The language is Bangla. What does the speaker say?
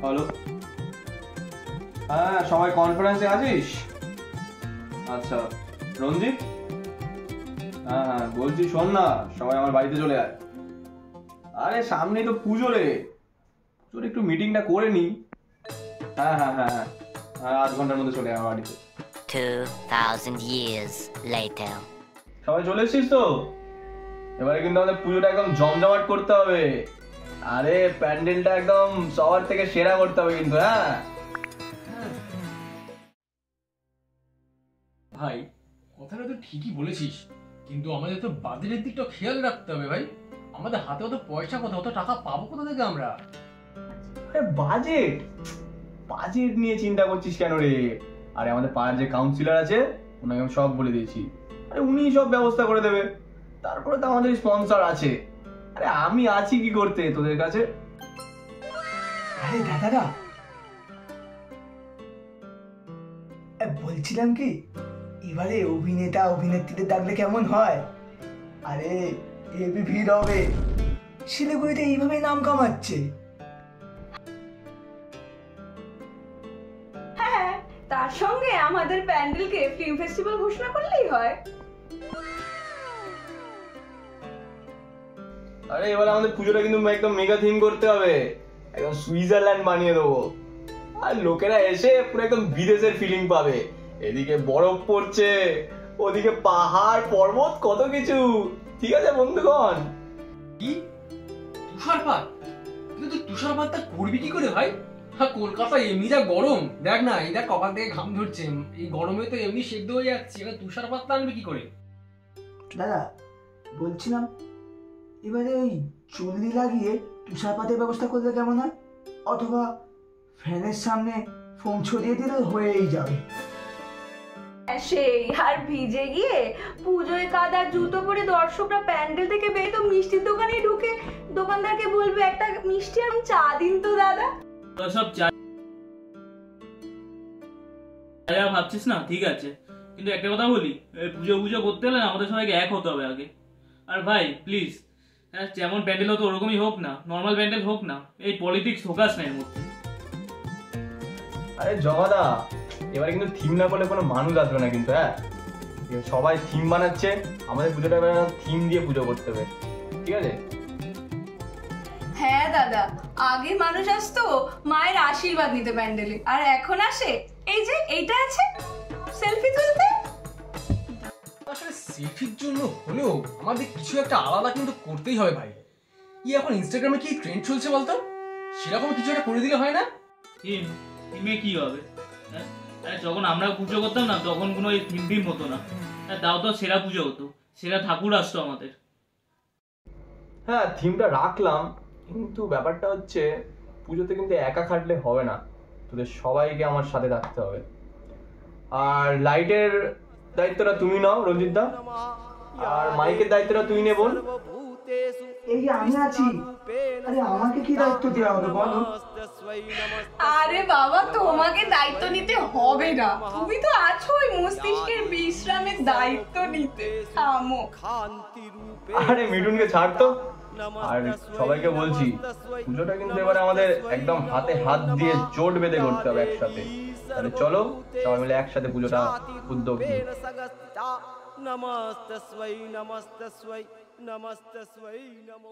হ্যালো, হ্যাঁ সবাই কনফারেন্সে আছিস? আচ্ছা রঞ্জিত, হ্যাঁ হ্যাঁ বলছি শোন না, সবাই আমার বাড়িতে চলে আয়। আরে সামনেই তো পুজো রে, পুজোর একটু মিটিংটা করে নি। হ্যাঁ হ্যাঁ হ্যাঁ হ্যাঁ হ্যাঁ 8 ঘন্টার মধ্যে চলে আয় আমার বাড়িতে। 2000 years later. সবাই চলে এসেছিস তো? এবারে কিন্তু আমাদের পুজোটা একদম জমজমাট করতে হবে। আরে প্যান্ডেলটা একদম সবার থেকে সেরা করতে হবে কিন্তু। হ্যাঁ ভাই, কথাটা তো ঠিকই বলেছিস, কিন্তু আমাদের তো বাজেটের দিকটা খেয়াল রাখতে হবে ভাই। আমাদের হাতে অত পয়সা কোথায়, অত টাকা পাবো কোথা থেকে আমরা? আরে বাজেট বাজেট নিয়ে চিন্তা করছিস কেন রে? আরে আমাদের পাড়ার যে কাউন্সিলর আছে ওনাকে আমি সব বলে দিয়েছি, আরে উনি সব ব্যবস্থা করে দেবে। তারপরে তো আমাদের স্পন্সর আছে, আরে আমি আছি কি করতে তোদের কাছে। আরে দাদারা, বলছিলাম কি, এবারে অভিনেতা অভিনেত্রীদের ডাকলে কেমন হয়? আরে হেভি ভিড় হবে, শিলিগুড়িতে এইভাবে নাম কামাচ্ছে। হ্যাঁ, তার সঙ্গে আমাদের প্যান্ডেলকে ফিল্ম ফেস্টিভ্যাল ঘোষণা করলেই হয়। আরে এবার আমাদের পুজোটা কিন্তু একদম মেগা থিম করতে হবে, একদম সুইজারল্যান্ড বানিয়ে দেবো। আর লোকেরা এসে পুরো একদম বিদেশের ফিলিং পাবে। এদিকে বরফ পড়ছে, ওদিকে পাহাড় পর্বত, কত কিছু। ঠিক আছে বন্ধুগণ? কি তুষারপাত? কিন্তু তুই তুষারপাতটা করবি কি করে ভাই? হ্যাঁ, কলকাতা এমনি যা গরম, দেখ না, এই দেখ কপাল থেকে ঘাম ধরছে, এই গরমে তো এমনি সেদ্ধ হয়ে যাচ্ছে, এবার তুষারপাতটা আনবি কি করে? দাদা বলছিলাম, এবারে ওই চল্লি লাগিয়ে তুষারপাতের ব্যবস্থা করলে কেমন হয়? অথবা ফ্যানের সামনে ফোম ছড়িয়ে দিলে হয়েই যাবে। সেই আর ভিজে গিয়ে পুজোয় কাদা জুতো পরে দর্শকরা প্যান্ডেল থেকে বেরিয়ে তো মিষ্টির দোকানে ঢুকে দোকানদারকে বলবে একটা মিষ্টি আর চা দিন তো দাদা। সব চা ভাবছিস না, ঠিক আছে, কিন্তু একটা কথা বলি, পুজো পুজো করতে হলে আমাদের সবাইকে এক হতে হবে আগে। আর ভাই প্লিজ, যেমন প্যান্ডেল হতো ওরকমই হোক না, নর্মাল প্যান্ডেল হোক না, এই পলিটিক্স ফোকাস না এর মধ্যে। আরে জগাদা, এবারে কিন্তু থিম না করলে কোনো মানুষ আসবে না কিন্তু। হ্যাঁ সবাই থিম বানাচ্ছে, আমাদের পুজোটা থিম দিয়ে পুজো করতে হবে, ঠিক আছে? হ্যাঁ দাদা, আগে মানুষ আসতো মায়ের আশীর্বাদ নিতে প্যান্ডেলে, আর এখন আসে এই যে এইটা আছে সেলফি তুলতে। আসলে সেলফির জন্য হলেও আমাদের কিছু একটা আলাদা কিন্তু করতেই হবে ভাই। এখন ইনস্টাগ্রামে কি ট্রেন্ড চলছে বলতো, সেরকম কিছু একটা করে দিলে হয় না? থিমে কি হবে? যখন আমরা পুজো করতাম না তখন কোনো এই থিম টিম হতো না, তাও তো সেরা পুজো হতো, সেরা ঠাকুর আসতো আমাদের। হ্যাঁ থিমটা রাখলাম, কিন্তু ব্যাপারটা হচ্ছে পুজোতে কিন্তু একা খাটলে হবে না, তোদের সবাইকে আমার সাথে থাকতে হবে। আর লাইটের দায়িত্বটা তুমি নাও রঞ্জিত দা, আর মাইকের দায়িত্বটা তুই নে বল। এই যে আমি আছি, আরে আমাকে কি দায়িত্ব দেওয়া হবে বলো? আরে বাবা, তোমাকে দায়িত্ব নিতে হবে না, তুমি তো আছোই মস্তিষ্কের বিশ্রামের দায়িত্ব নিতে। থামো। আরে মিঠুনকে ছাড় তো। আর সবাইকে বলছি, পুজোটা কিন্তু এবারে আমাদের একদম হাতে হাত দিয়ে জোট বেঁধে করতে হবে একসাথে। তাহলে চলো সবাই মিলে একসাথে পুজোটা উদ্যোগ নিই। নমস্তস্मै নমস্তস্मै নমস্তস্मै নমো।